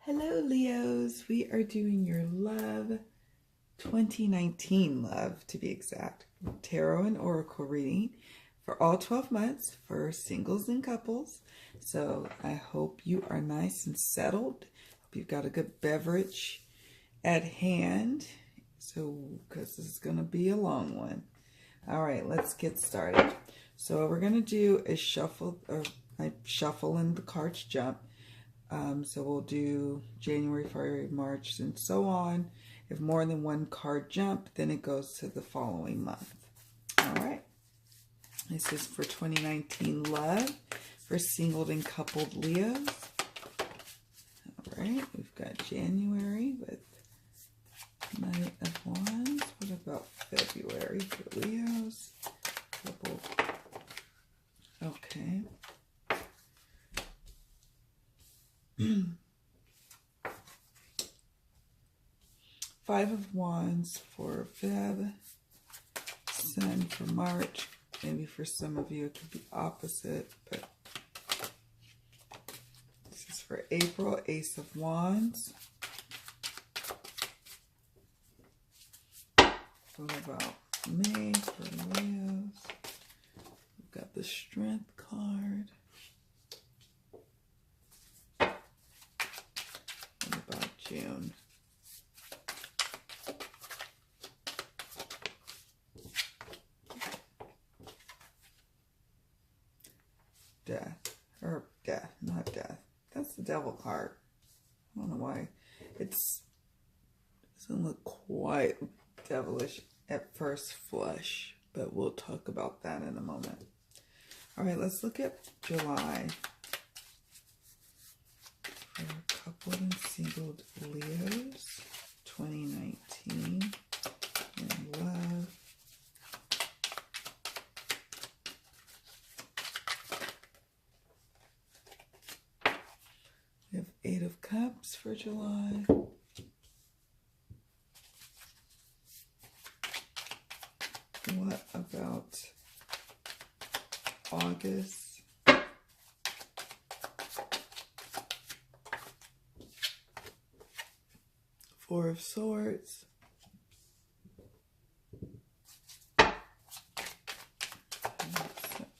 Hello, Leos. We are doing your love 2019 love, to be exact. Tarot and Oracle reading for all 12 months for singles and couples. So I hope you are nice and settled. Hope you've got a good beverage at hand. So, because this is going to be a long one. All right, let's get started. So what we're going to do is shuffle, or I shuffle and the cards jump. So we'll do January, February, March, and so on. If more than one card jump, then it goes to the following month. All right. This is for 2019 love for singled and coupled Leos. All right. We've got January with Knight of Wands. What about February for Leos? Coupled. Okay. Five of Wands for Feb, Sun for March. Maybe for some of you it could be opposite, but this is for April, Ace of Wands. What about May for Leos? We've got the Strength card. What about June? Death, not death. That's the Devil card. I don't know why. It doesn't look quite devilish at first flush, but we'll talk about that in a moment. All right, let's look at July. For coupled and singled Leos, 2019, in love. We have Eight of Cups for July. What about August? Four of Swords.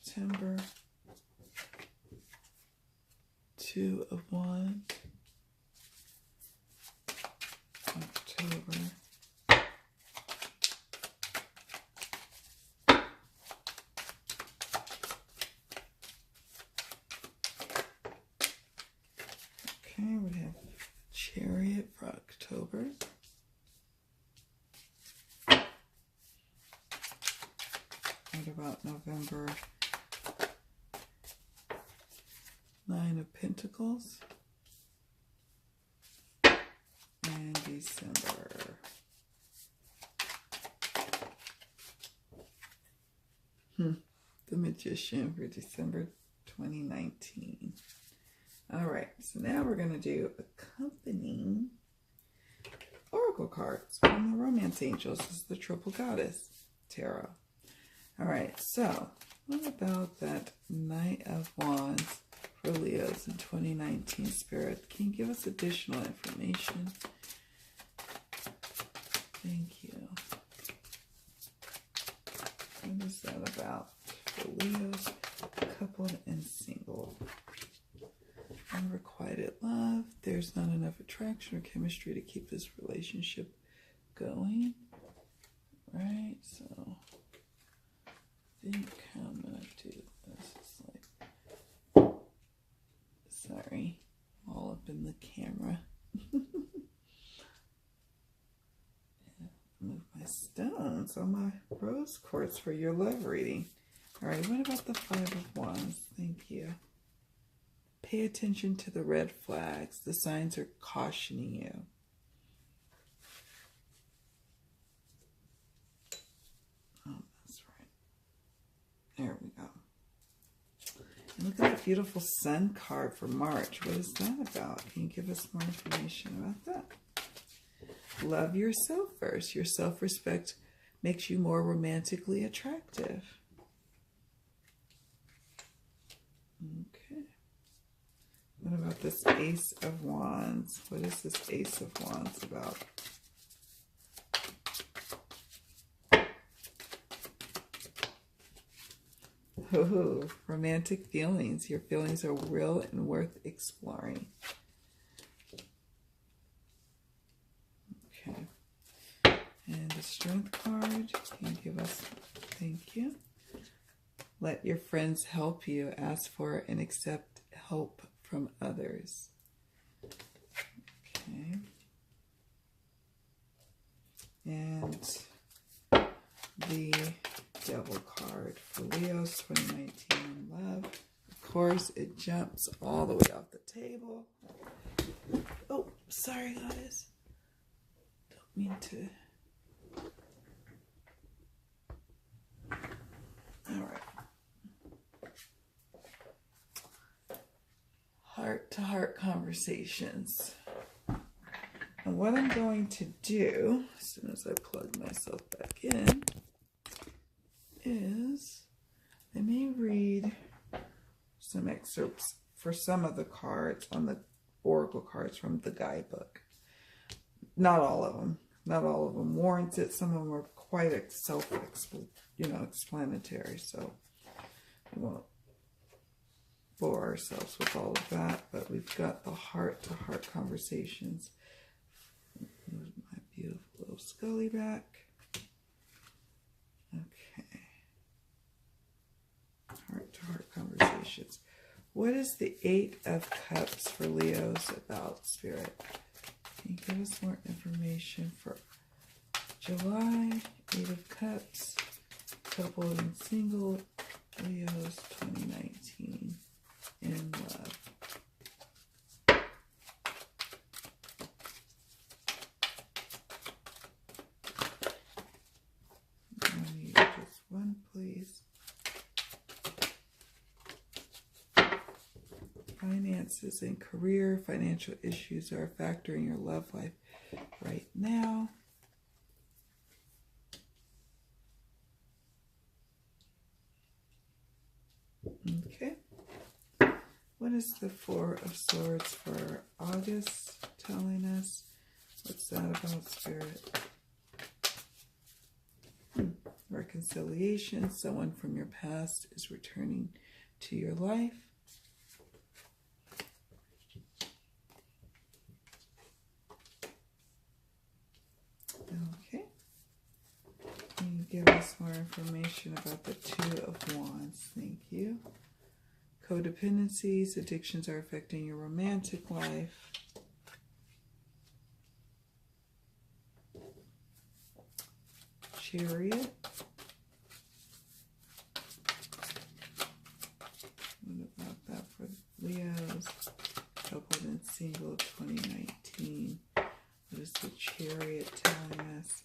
September. Two of Wands. October. Okay, we have Chariot for October. What about November? Nine of Pentacles. And December. The Magician for December 2019. All right, so now we're going to do accompanying oracle cards from the Romance Angels. This is the Triple Goddess Tarot. All right, so what about that Knight of Wands for Leos in 2019, Spirit? Can you give us additional information? Thank you. What is that about for Leos, coupled and single? Unrequited love. There's not enough attraction or chemistry to keep this relationship going. Right, so I think I'm going to do this. It's like, sorry, I'm all up in the camera. Move my stones on my rose quartz for your love reading. All right, what about the Five of Wands? Thank you. Pay attention to the red flags. The signs are cautioning you. Oh, that's right. There we go. And look at that beautiful Sun card for March. What is that about? Can you give us more information about that? Love yourself first. Your self-respect makes you more romantically attractive. Okay. What about this Ace of Wands. What is this Ace of Wands about? Oh, romantic feelings. Your feelings are real and worth exploring. Okay. And the Strength card. Can you give us... Thank you. Let your friends help you. Ask for and accept help from others. Okay. And the Devil card for Leo's 2019 love. Of course, it jumps all the way off the table. Oh, sorry guys. Don't mean to. All right. Heart-to-heart conversations. And what I'm going to do, as soon as I plug myself back in, is let me read some excerpts for some of the cards on the oracle cards from the guidebook. Not all of them. Not all of them warrants it. Some of them are quite explanatory. So we won't bore ourselves with all of that. But we've got the heart-to-heart conversations. Move my beautiful little Scully back. Okay. Heart-to-heart conversations. What is the Eight of Cups for Leos about, Spirit? Can you give us more information for July? Eight of Cups, couple and single, Leos 2019 in love. I need just one, please. Finances and career. Financial issues are a factor in your love life right now. Okay. What is the Four of Swords for August telling us? What's that about, Spirit? Reconciliation. Someone from your past is returning to your life. Okay. Can you give us more information about the Two of Wands? Thank you. Codependencies, addictions are affecting your romantic life. Chariot. What about that for Leo's? Coupled and single 2019. What is the Chariot telling us?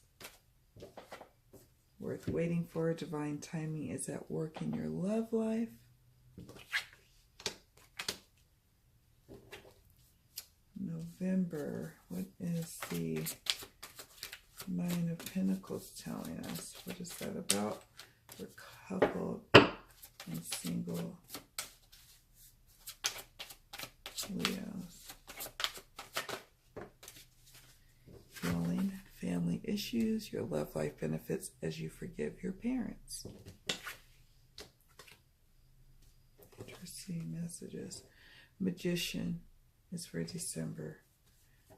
Worth waiting for. Divine timing is at work in your love life. November. What is the Nine of Pentacles telling us? What is that about? For couple and single Leos. Healing, family issues, your love life benefits as you forgive your parents. Interesting messages. Magician is for December.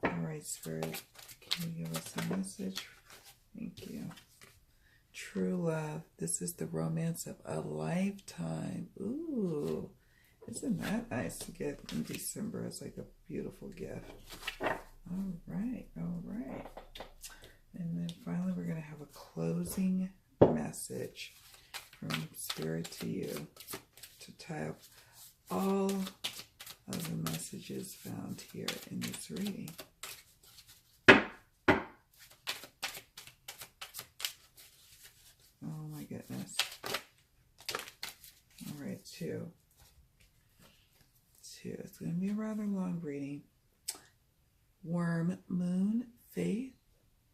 All right, Spirit, can you give us a message? Thank you. True love. This is the romance of a lifetime. Ooh, isn't that nice to get in December as like a beautiful gift? All right, all right. And then finally, we're going to have a closing message from Spirit to you to tie up all of the messages found here in this reading. Oh my goodness. All right, two. It's going to be a rather long reading. Worm, Moon, Faith.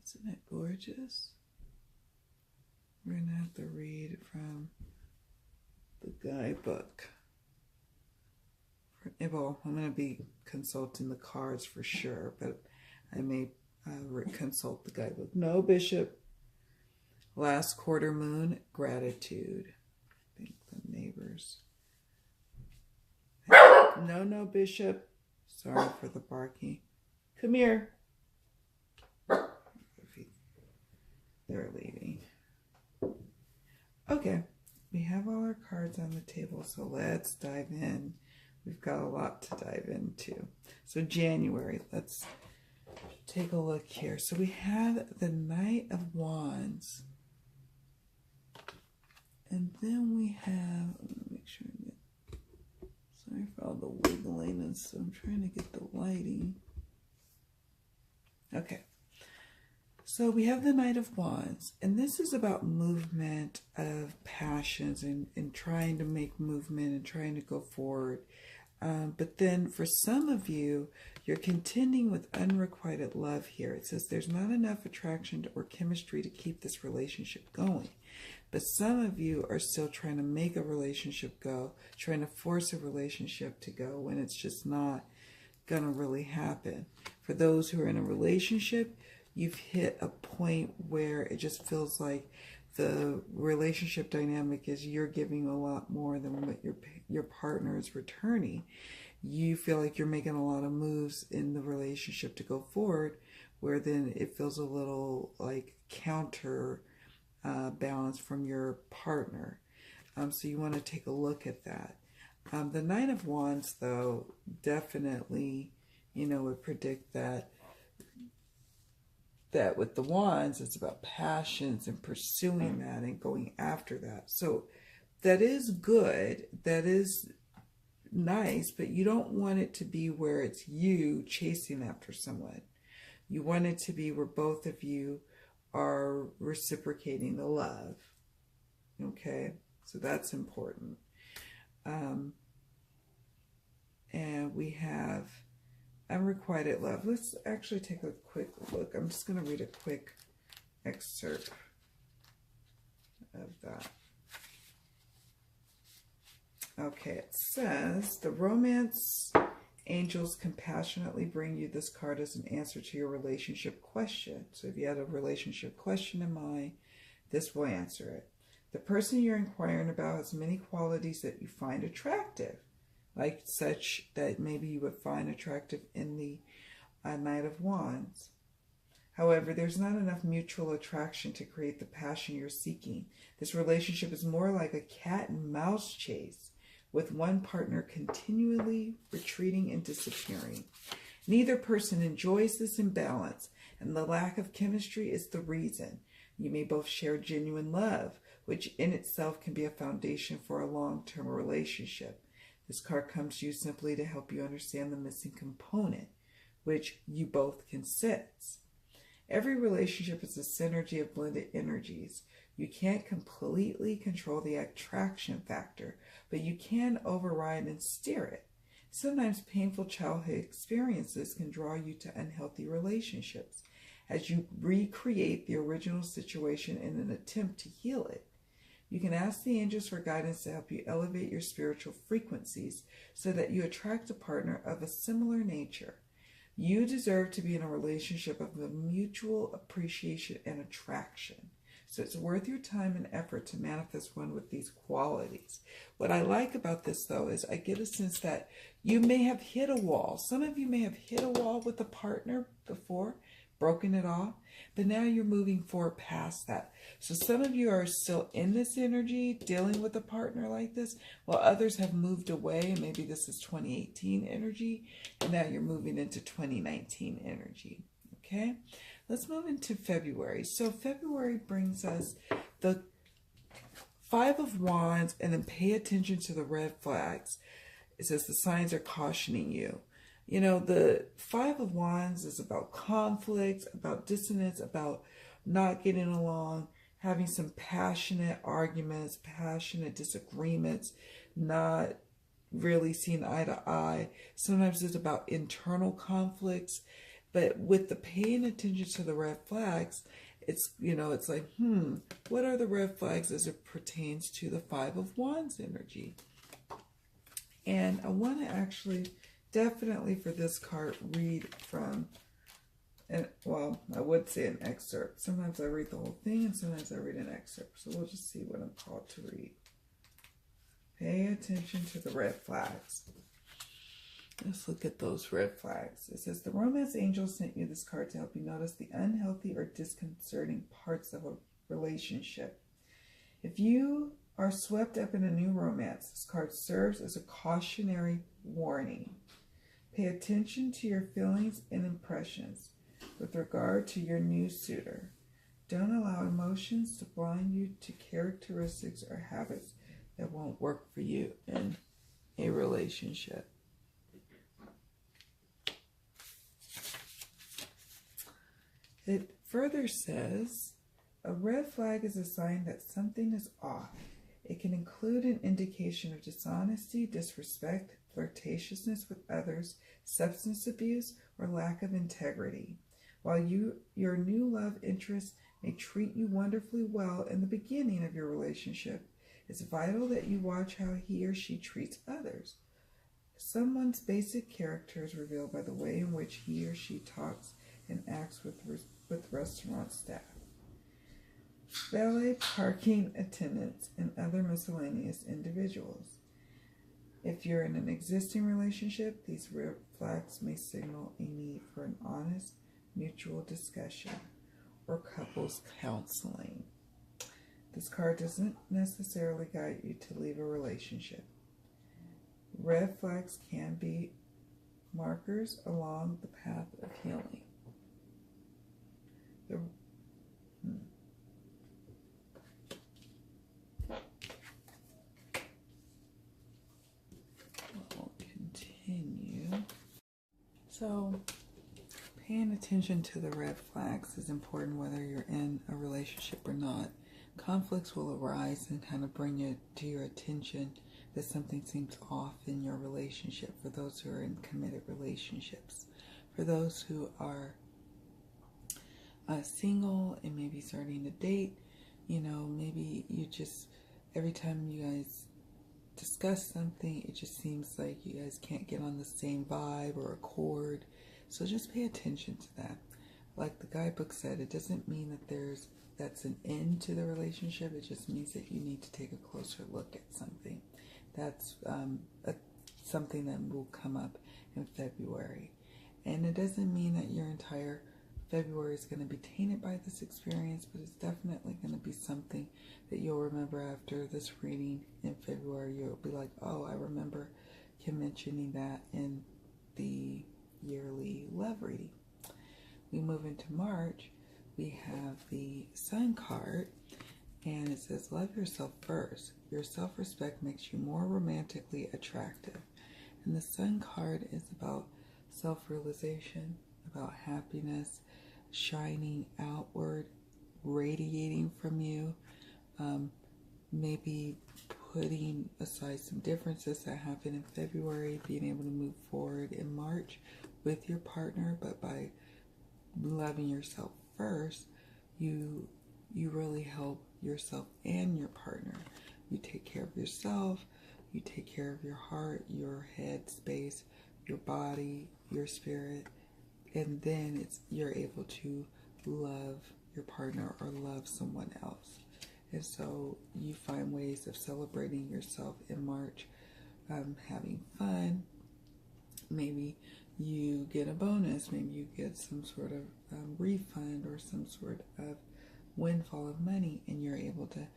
Isn't it gorgeous? We're going to have to read from the guidebook for well, I'm going to be consulting the cards for sure, but I may consult the guidebook. No, Bishop. Last quarter moon, gratitude. I think the neighbors. No, Bishop. Sorry for the barking. Come here. They're leaving. Okay, we have all our cards on the table, so let's dive in. We've got a lot to dive into. So January, let's take a look here. So we have the Knight of Wands. And then we have, let me make sure I get, sorry for all the wiggling, and so I'm trying to get the lighting. Okay. So we have the Knight of Wands, and this is about movement of passions and trying to make movement and trying to go forward. But then for some of you, you're contending with unrequited love here. It says there's not enough attraction or chemistry to keep this relationship going. But some of you are still trying to make a relationship go, trying to force a relationship to go when it's just not going to really happen. For those who are in a relationship, you've hit a point where it just feels like the relationship dynamic is you're giving a lot more than what your partner is returning. You feel like you're making a lot of moves in the relationship to go forward, where then it feels a little like counter balance from your partner. So you want to take a look at that. The Knight of Wands, though, definitely, would predict that with the wands, it's about passions and pursuing that and going after that. So that is good. That is nice, but you don't want it to be where it's you chasing after someone. You want it to be where both of you are reciprocating the love. Okay, so that's important. And we have unrequited love. Let's actually take a quick look. I'm just going to read a quick excerpt of that. Okay, it says, the romance angels compassionately bring you this card as an answer to your relationship question. So if you had a relationship question in mind, this will answer it. The person you're inquiring about has many qualities that you find attractive, like such that maybe you would find attractive in the Knight of Wands. However, there's not enough mutual attraction to create the passion you're seeking. This relationship is more like a cat and mouse chase, with one partner continually retreating and disappearing. Neither person enjoys this imbalance, and the lack of chemistry is the reason. You may both share genuine love, which in itself can be a foundation for a long-term relationship. This card comes to you simply to help you understand the missing component, which you both can sense. Every relationship is a synergy of blended energies. You can't completely control the attraction factor, but you can override and steer it. Sometimes painful childhood experiences can draw you to unhealthy relationships as you recreate the original situation in an attempt to heal it. You can ask the angels for guidance to help you elevate your spiritual frequencies so that you attract a partner of a similar nature. You deserve to be in a relationship of mutual appreciation and attraction. So it's worth your time and effort to manifest one with these qualities. What I like about this, though, is I get a sense that you may have hit a wall. Some of you may have hit a wall with a partner before, broken it off, but now you're moving forward past that. So some of you are still in this energy, dealing with a partner like this, while others have moved away, and maybe this is 2018 energy, and now you're moving into 2019 energy. Okay, let's move into February. So February brings us the Five of Wands, and then pay attention to the red flags. It says the signs are cautioning you. You know, the Five of Wands is about conflict, about dissonance, about not getting along, having some passionate arguments, passionate disagreements, not really seeing eye to eye. Sometimes it's about internal conflicts, but with the paying attention to the red flags, it's, it's like, what are the red flags as it pertains to the Five of Wands energy? And I want to actually, definitely for this card, read from, and well, I would say an excerpt. Sometimes I read the whole thing and sometimes I read an excerpt. So we'll just see what I'm called to read. Pay attention to the red flags. Let's look at those red flags. It says, the romance angel sent you this card to help you notice the unhealthy or disconcerting parts of a relationship. If you are swept up in a new romance, this card serves as a cautionary warning. Pay attention to your feelings and impressions with regard to your new suitor. Don't allow emotions to blind you to characteristics or habits that won't work for you in a relationship. It further says, a red flag is a sign that something is off. It can include an indication of dishonesty, disrespect, flirtatiousness with others, substance abuse, or lack of integrity. While your new love interest may treat you wonderfully well in the beginning of your relationship, it's vital that you watch how he or she treats others. Someone's basic character is revealed by the way in which he or she talks and acts with restaurant staff, valet parking attendants, and other miscellaneous individuals. If you're in an existing relationship, these red flags may signal a need for an honest, mutual discussion or couples counseling. This card doesn't necessarily guide you to leave a relationship. Red flags can be markers along the path of healing. We'll continue. So, paying attention to the red flags is important whether you're in a relationship or not. Conflicts will arise and kind of bring it to your attention that something seems off in your relationship for those who are in committed relationships. For those who are single and maybe starting to date, maybe you just, every time you guys discuss something, it just seems like you guys can't get on the same vibe or accord. So just pay attention to that. Like the guidebook said, it doesn't mean that that's an end to the relationship. It just means that you need to take a closer look at something. That's something that will come up in February. And it doesn't mean that your entire February is going to be tainted by this experience, but it's definitely going to be something that you'll remember after this reading in February. You'll be like, oh, I remember him mentioning that in the yearly love reading. We move into March. We have the Sun card, and it says, love yourself first. Your self-respect makes you more romantically attractive. And the Sun card is about self-realization, about happiness, shining outward, radiating from you, maybe putting aside some differences that happened in February, being able to move forward in March with your partner. But by loving yourself first, you really help yourself and your partner. You take care of yourself, you take care of your heart, your head space, your body, your spirit, and then you're able to love your partner or love someone else. And so you find ways of celebrating yourself in March, having fun. Maybe you get a bonus, maybe you get some sort of refund or some sort of windfall of money, and you're able to,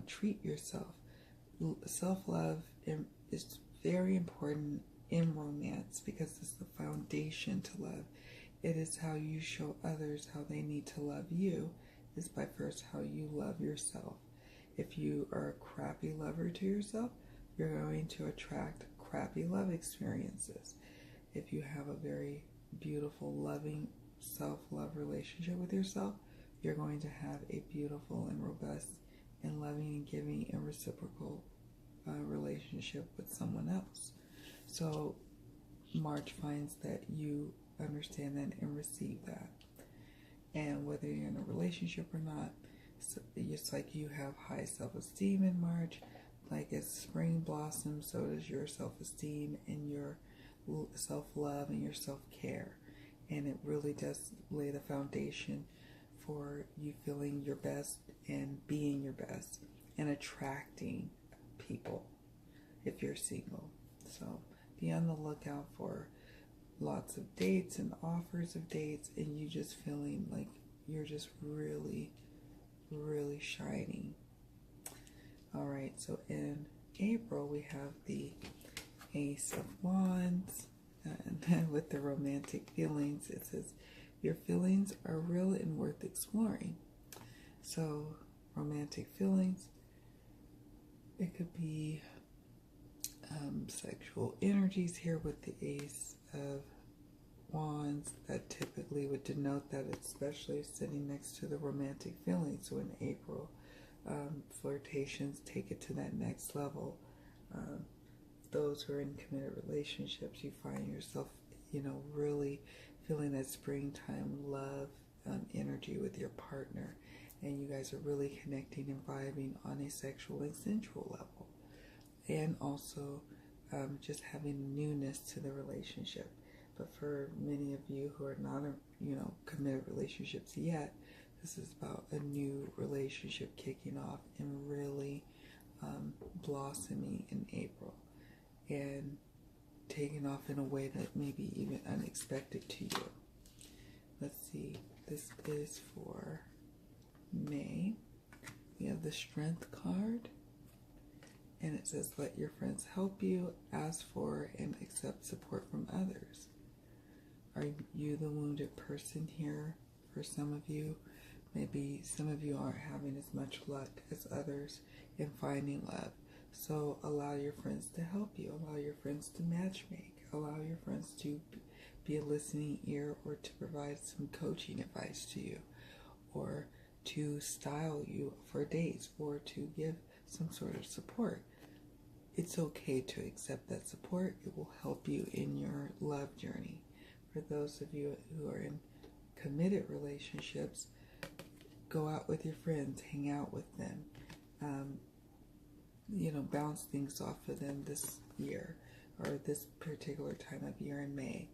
treat yourself. Self-love is very important in romance because it's the foundation to love. It is how you show others how they need to love you, is by first how you love yourself. If you are a crappy lover to yourself, you're going to attract crappy love experiences. If you have a very beautiful, loving, self-love relationship with yourself, you're going to have a beautiful and robust and loving and giving and reciprocal relationship with someone else. So March finds that you understand that and receive that. And whether you're in a relationship or not, it's like you have high self-esteem in March, like as spring blossoms, so does your self-esteem and your self-love and your self-care. And it really does lay the foundation for you feeling your best and being your best and attracting people if you're single. So be on the lookout for lots of dates and offers of dates, and you just feeling like you're just really, really shining. All right, so in April we have the Ace of Wands, and with the romantic feelings, it says your feelings are real and worth exploring. So romantic feelings, it could be sexual energies here with the Ace of Wands. That typically would denote that, especially sitting next to the romantic feelings. So in April, flirtations take it to that next level. Those who are in committed relationships, you find yourself, really feeling that springtime love energy with your partner, and you guys are really connecting and vibing on a sexual and sensual level, and also just having newness to the relationship. But for many of you who are not, committed relationships yet, this is about a new relationship kicking off and really blossoming in April and taking off in a way that may be even unexpected to you. Let's see, this is for May. We have the Strength card, and it says, let your friends help you, ask for and accept support from others. Are you the wounded person here? For some of you, maybe some of you aren't having as much luck as others in finding love. So allow your friends to help you. Allow your friends to matchmake. Allow your friends to be a listening ear, or to provide some coaching advice to you, or to style you for dates, or to give some sort of support. It's okay to accept that support. It will help you in your love journey. For those of you who are in committed relationships, go out with your friends, hang out with them, bounce things off of them this year, or this particular time of year in May,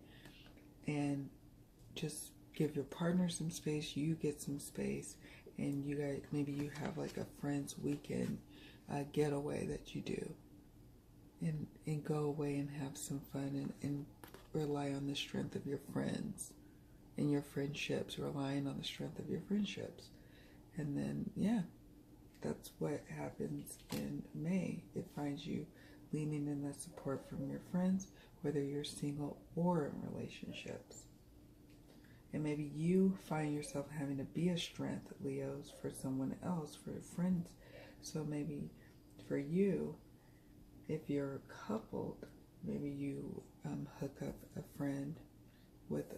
and just give your partner some space, you get some space, and you guys, maybe you have like a friends weekend getaway that you do, and go away and have some fun, and rely on the strength of your friends and your friendships, relying on the strength of your friendships. And then, yeah, that's what happens in May. It finds you leaning in that support from your friends, whether you're single or in relationships. And maybe you find yourself having to be a strength, Leos, for someone else, for friends. So maybe for you, if you're coupled, maybe you hook up a friend with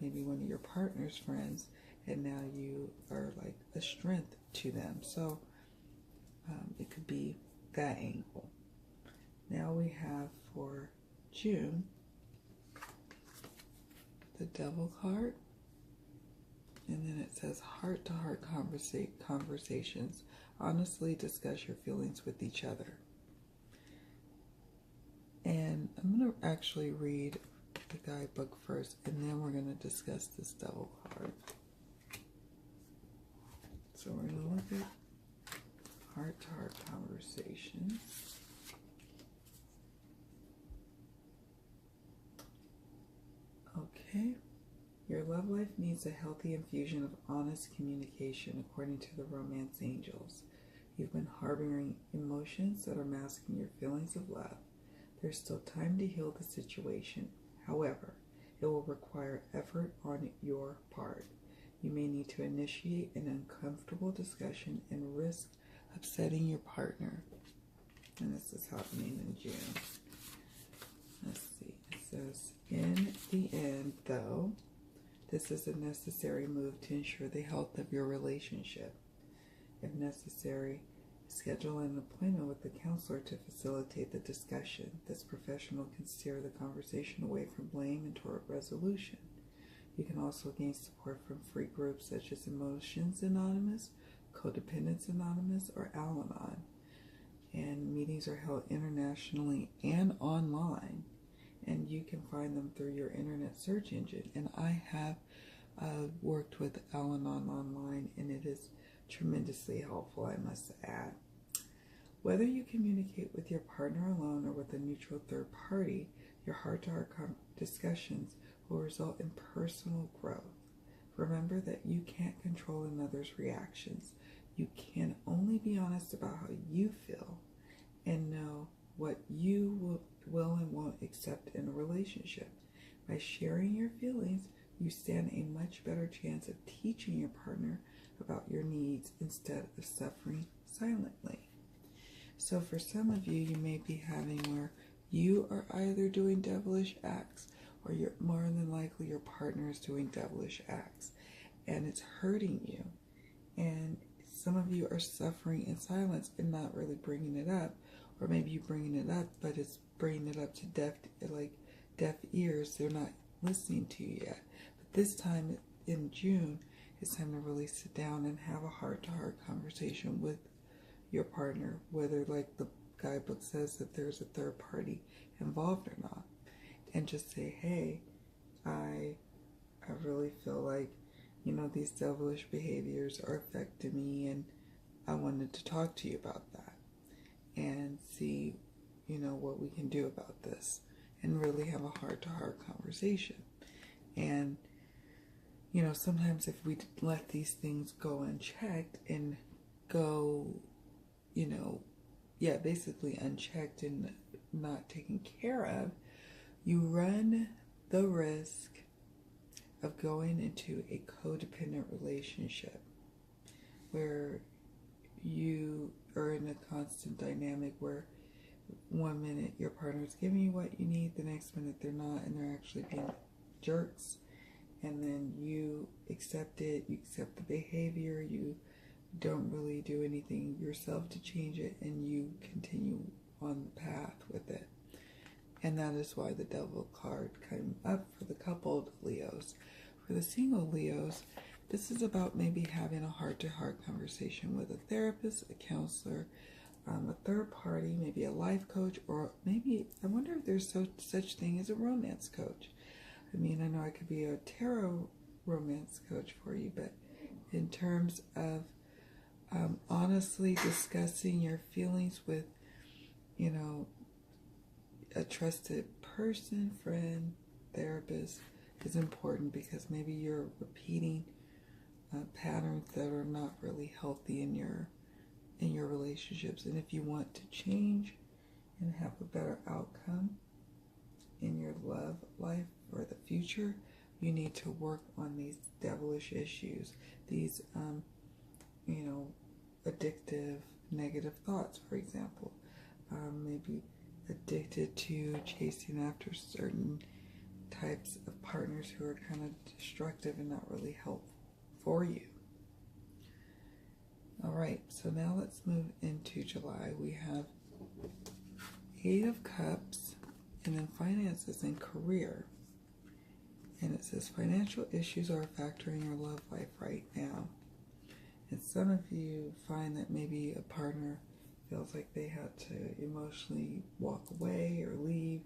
maybe one of your partner's friends, and now you are like a strength to them. So it could be that angle. Now we have for June the Devil card, and then it says heart-to-heart conversations. Honestly discuss your feelings with each other. And I'm going to actually read the guidebook first, and then we're going to discuss this Devil card. So we're going to look at heart-to-heart conversations. Okay. Your love life needs a healthy infusion of honest communication, according to the Romance Angels. You've been harboring emotions that are masking your feelings of love. There's still time to heal the situation. However, it will require effort on your part. You may need to initiate an uncomfortable discussion and risk upsetting your partner. And this is happening in June. Let's see. It says, in the end, though, this is a necessary move to ensure the health of your relationship. If necessary, schedule an appointment with the counselor to facilitate the discussion. This professional can steer the conversation away from blame and toward resolution. You can also gain support from free groups such as Emotions Anonymous, Codependence Anonymous, or Al-Anon. and meetings are held internationally and online, and you can find them through your internet search engine. And I have worked with Al-Anon online, and it is tremendously helpful, I must add. Whether you communicate with your partner alone or with a neutral third party, your heart-to-heart discussions will result in personal growth. Remember that you can't control another's reactions. You can only be honest about how you feel and know what you will and won't accept in a relationship. By sharing your feelings, you stand a much better chance of teaching your partner about your needs instead of suffering silently. So for some of you, you may be having where you are either doing devilish acts, or you're more than likely your partner is doing devilish acts, and it's hurting you. And some of you are suffering in silence and not really bringing it up, or maybe you bringing it up, but it's bringing it up to deaf ears. They're not listening to you yet. But this time in June, it's time to really sit down and have a heart-to-heart conversation with your partner, whether like the guidebook says that there's a third party involved or not, and just say, hey, I really feel like, these devilish behaviors are affecting me, and I wanted to talk to you about that and see, what we can do about this, and really have a heart-to-heart conversation. And, sometimes if we let these things go unchecked and go, basically unchecked and not taken care of, you run the risk of going into a codependent relationship where you are in a constant dynamic where one minute your partner is giving you what you need, the next minute they're not, and they're actually being jerks, and then you accept it, you accept the behavior, you don't really do anything yourself to change it, and you continue on the path with it. And that is why the Devil card came up for the coupled Leos. For the single Leos, this is about maybe having a heart-to-heart conversation with a therapist, a counselor, a third party, maybe a life coach, or maybe, I wonder if there's such thing as a romance coach. I mean, I know I could be a tarot romance coach for you, but in terms of honestly discussing your feelings with, a trusted person, friend, therapist is important, because maybe you're repeating patterns that are not really healthy in your relationships. And if you want to change and have a better outcome in your love life for the future, you need to work on these devilish issues, these addictive negative thoughts, for example. Maybe addicted to chasing after certain types of partners who are kind of destructive and not really helpful for you. All right, so now let's move into July. We have 8 of Cups, and then finances and career. And it says financial issues are a factor in your love life right now. And some of you find that maybe a partner feels like they had to emotionally walk away or leave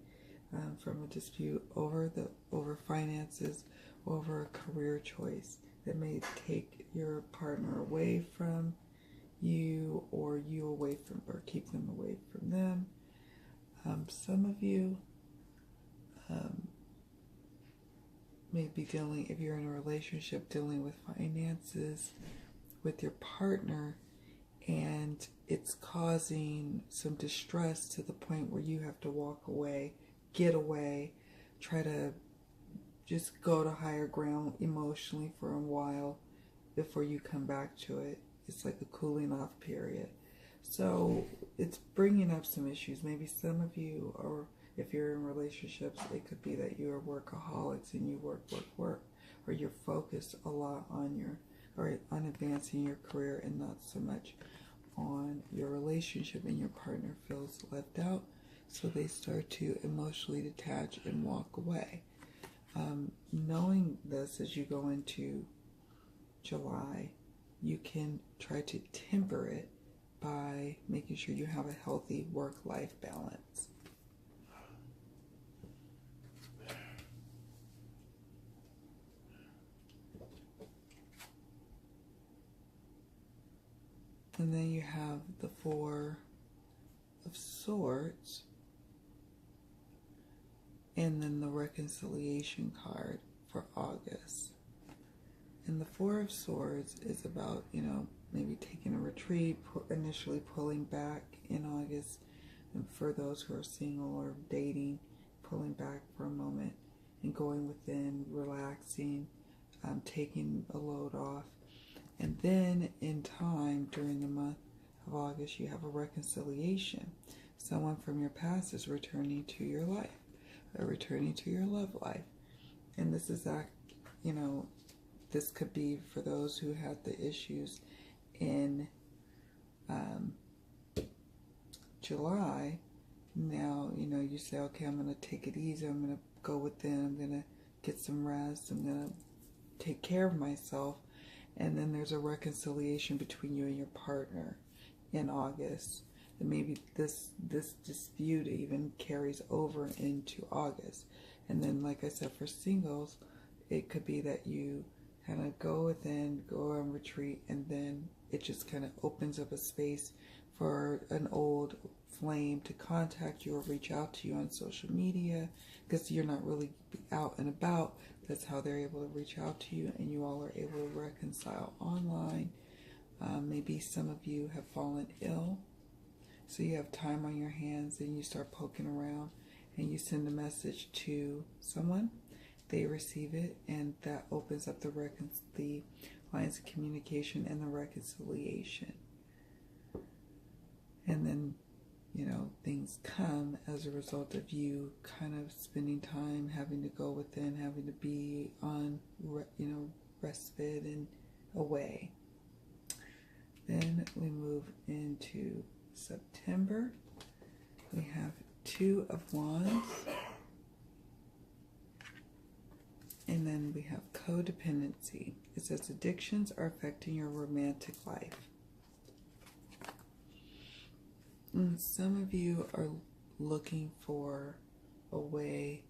from a dispute over finances, over a career choice that may take your partner away from you, or you away from, or keep them away from them. Some of you may be dealing, if you're in a relationship, dealing with finances with your partner, and it's causing some distress to the point where you have to walk away, get away, try to just go to higher ground emotionally for a while before you come back to it. It's like a cooling off period. So it's bringing up some issues. Maybe some of you, or if you're in relationships, it could be that you are workaholics and you work, or you're focused a lot on on advancing your career and not so much on your relationship, and your partner feels left out, so they start to emotionally detach and walk away. Knowing this as you go into July, you can try to temper it by making sure you have a healthy work-life balance. And then you have the Four of Swords, and then the Reconciliation card for August. And the Four of Swords is about, maybe taking a retreat, initially pulling back in August. And for those who are single or dating, pulling back for a moment and going within, relaxing, taking a load off. And then in time, during the month of August, you have a reconciliation. Someone from your past is returning to your life, or returning to your love life. And this is this could be for those who had the issues in July. Now, you say, okay, I'm going to take it easy. I'm going to go within. I'm going to get some rest. I'm going to take care of myself. And then there's a reconciliation between you and your partner in August. And maybe this dispute even carries over into August. And then, like I said, for singles, it could be that you kind of go within, go on retreat, and then it just kind of opens up a space for an old flame to contact you or reach out to you on social media, because you're not really out and about. That's how they're able to reach out to you, and you all are able to reconcile online. Maybe some of you have fallen ill, so you have time on your hands, and you start poking around, and you send a message to someone. They receive it, and that opens up the lines of communication and the reconciliation. And then, things come as a result of you kind of spending time, having to go within, having to be on, respite and away. Then we move into September. We have Two of Wands. And then we have codependency. It says addictions are affecting your romantic life. And some of you are looking for a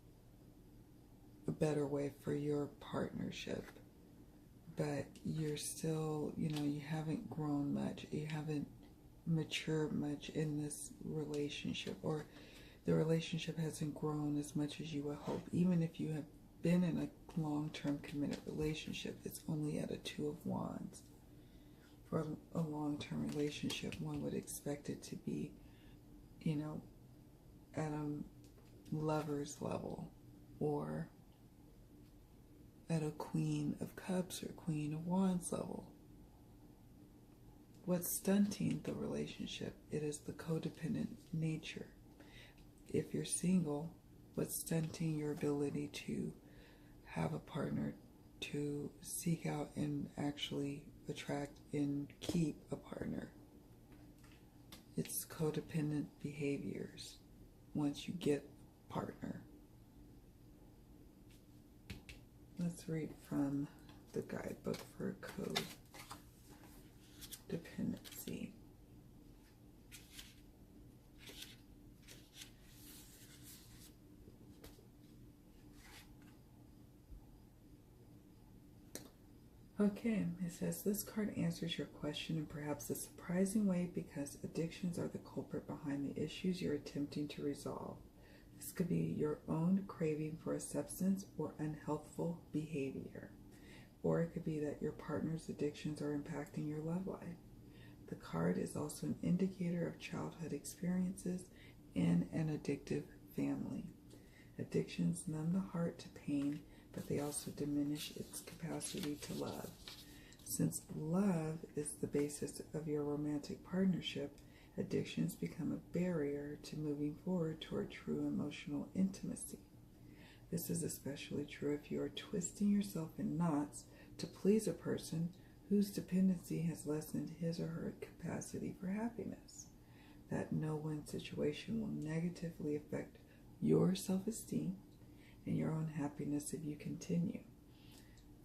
better way for your partnership. But you're still, you haven't grown much. You haven't matured much in this relationship. Or the relationship hasn't grown as much as you would hope. Even if you have been in a long-term committed relationship, it's only at a Two of Wands. For a long-term relationship, one would expect it to be, at a lover's level, or at a Queen of Cups or Queen of Wands level. What's stunting the relationship? It is the codependent nature. If you're single, what's stunting your ability to have a partner, to seek out and actually attract and keep a partner? It's codependent behaviors once you get a partner. Let's read from the guidebook for codependency. Okay, it says this card answers your question in perhaps a surprising way, because addictions are the culprit behind the issues you're attempting to resolve. This could be your own craving for a substance or unhealthful behavior. Or it could be that your partner's addictions are impacting your love life. The card is also an indicator of childhood experiences in an addictive family. Addictions numb the heart to pain, but they also diminish its capacity to love. Since love is the basis of your romantic partnership, addictions become a barrier to moving forward toward true emotional intimacy. This is especially true if you are twisting yourself in knots to please a person whose dependency has lessened his or her capacity for happiness. That no-win situation will negatively affect your self-esteem and your own happiness if you continue.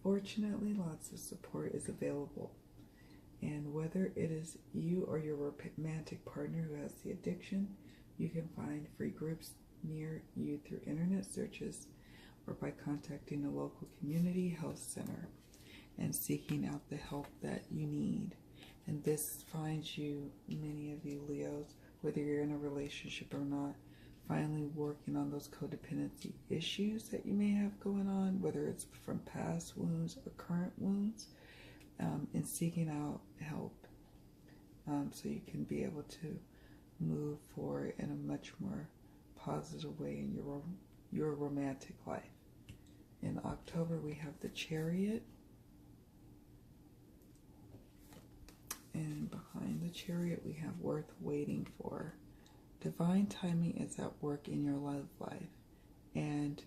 Fortunately, lots of support is available. And whether it is you or your romantic partner who has the addiction, you can find free groups near you through internet searches or by contacting a local community health center and seeking out the help that you need. And this finds you, many of you Leos, whether you're in a relationship or not, finally working on those codependency issues that you may have going on, whether it's from past wounds or current wounds, and seeking out help so you can be able to move forward in a much more positive way in your romantic life. In October, we have the Chariot. And behind the Chariot, we have worth waiting for. Divine timing is at work in your love life. And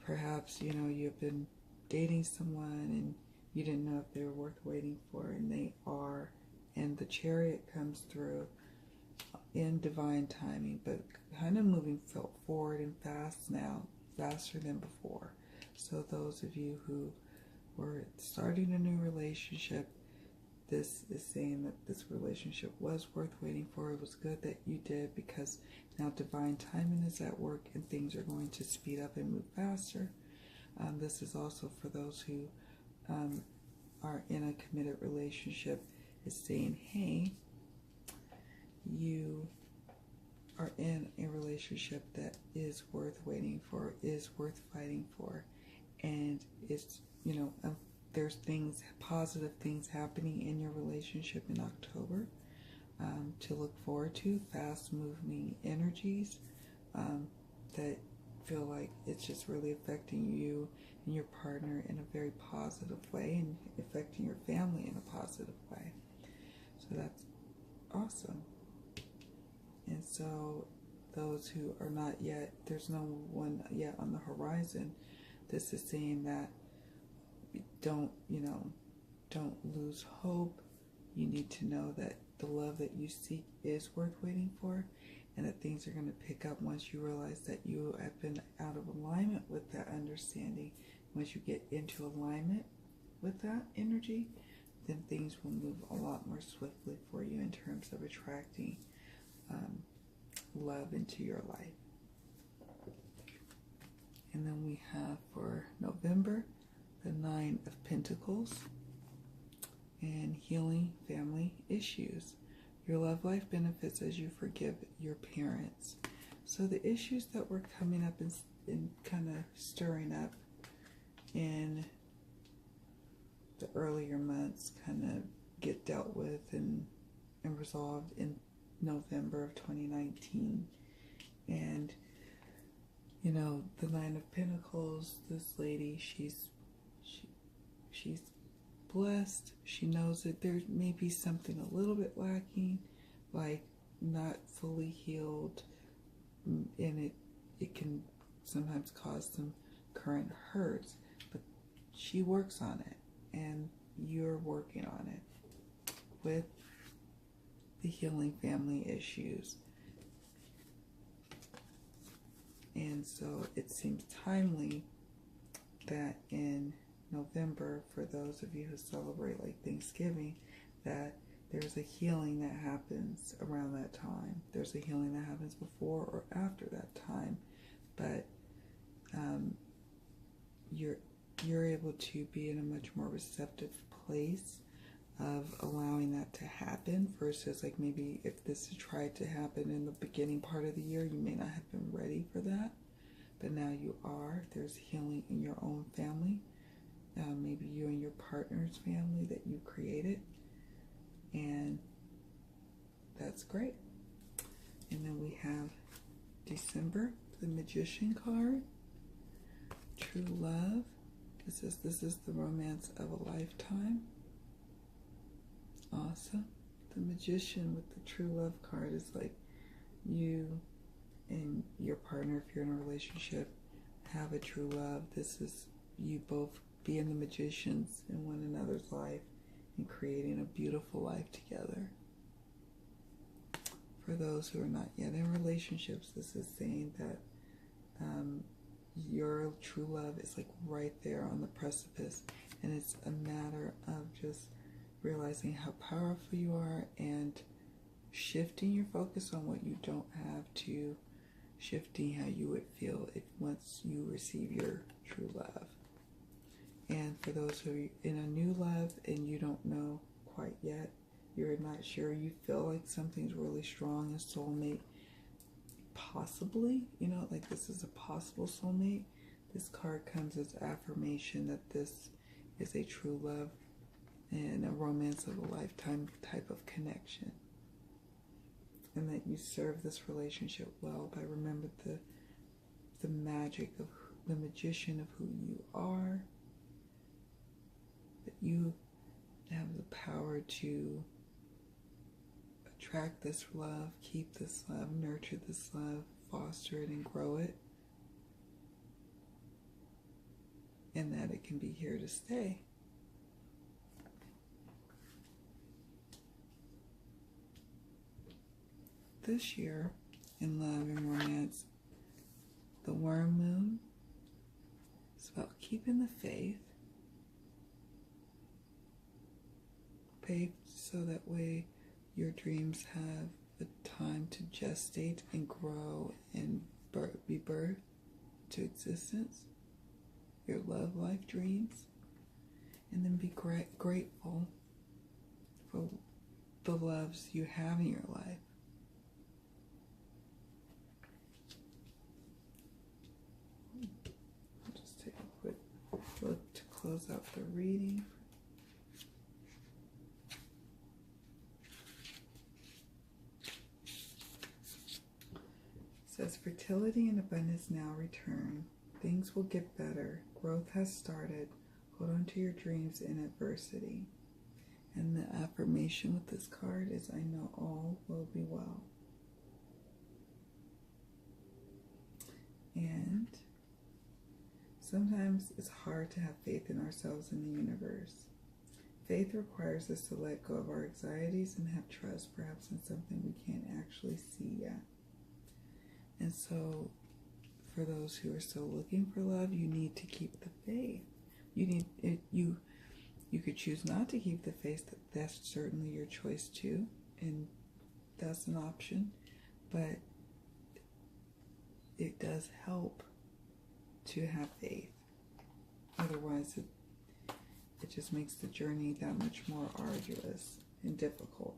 perhaps, you've been dating someone and you didn't know if they were worth waiting for, and they are. And the Chariot comes through in divine timing, but kind of moving forward and fast now, faster than before. So those of you who were starting a new relationship, this is saying that this relationship was worth waiting for. It was good that you did, because now divine timing is at work and things are going to speed up and move faster. This is also for those who are in a committed relationship. Is saying, hey, you are in a relationship that is worth waiting for, is worth fighting for, and it's, there's positive things happening in your relationship in October to look forward to, fast moving energies that feel like it's just really affecting you and your partner in a very positive way, and affecting your family in a positive way. So that's awesome. And so those who are not yet, there's no one yet on the horizon, this is saying that don't lose hope. You need to know that the love that you seek is worth waiting for, and that things are going to pick up once you realize that you have been out of alignment with that understanding. Once you get into alignment with that energy, then things will move a lot more swiftly for you in terms of attracting love into your life. And then we have for November, the Nine of Pentacles and healing family issues. Your love life benefits as you forgive your parents. So the issues that were coming up and kind of stirring up in the earlier months kind of get dealt with and resolved in November of 2019. And the Nine of Pentacles, this lady, she's blessed. She knows that there may be something a little bit lacking, like not fully healed, and it can sometimes cause some current hurts, but she works on it, and you're working on it with the healing family issues. And so it seems timely that in November, for those of you who celebrate like Thanksgiving, that there's a healing that happens around that time. There's a healing that happens before or after that time, but you're able to be in a much more receptive place of allowing that to happen, versus like maybe if this tried to happen in the beginning part of the year, you may not have been ready for that, but now you are. There's healing in your own family, maybe you and your partner's family that you created, and that's great. And then we have December, the Magician card, true love. This is the romance of a lifetime. Awesome. The Magician with the true love card is like you and your partner, if you're in a relationship, have a true love. This is you both being the magicians in one another's life and creating a beautiful life together. For those who are not yet in relationships, this is saying that your true love is like right there on the precipice, and it's a matter of just realizing how powerful you are and shifting your focus on what you don't have to shifting how you would feel if once you receive your true love. And for those who are in a new love and you don't know quite yet, you're not sure, you feel like something's really strong, a soulmate, possibly, you know, like this is a possible soulmate. This card comes as affirmation that this is a true love and a romance of a lifetime type of connection. And that you serve this relationship well by remember the magic of the magician of who you are. That you have the power to attract this love, keep this love, nurture this love, foster it and grow it. And that it can be here to stay. This year, in love and romance, the Worm Moon is about keeping the faith. Faith so that way your dreams have the time to gestate and grow and be birthed to existence. Your love life dreams. And then be grateful for the loves you have in your life. I'll just take a quick look to close out the reading. It says, fertility and abundance now return. Things will get better. Growth has started. Hold on to your dreams in adversity. And the affirmation with this card is, I know all will be well. And sometimes it's hard to have faith in ourselves and the universe. Faith requires us to let go of our anxieties and have trust perhaps in something we can't actually see yet. And so for those who are still looking for love, you need to keep the faith. You could choose not to keep the faith. That's certainly your choice too, and that's an option. But it does help to have faith. Otherwise, it just makes the journey that much more arduous and difficult.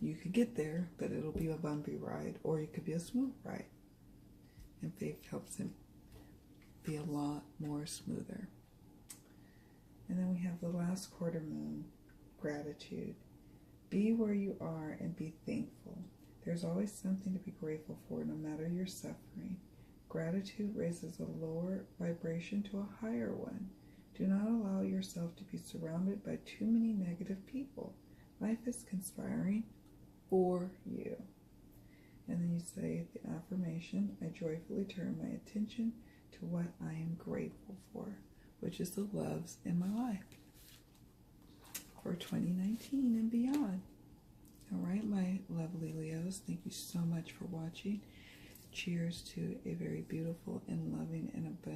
You could get there, but it'll be a bumpy ride, or it could be a smooth ride. And faith helps it be a lot more smoother. And then we have the last quarter moon, gratitude. Be where you are and be thankful. There's always something to be grateful for, no matter your suffering. Gratitude raises a lower vibration to a higher one. Do not allow yourself to be surrounded by too many negative people. Life is conspiring for you. And then you say the affirmation, I joyfully turn my attention to what I am grateful for, which is the loves in my life for 2019 and beyond. All right, my lovely Leos, thank you so much for watching. Cheers to a very beautiful and loving and abundant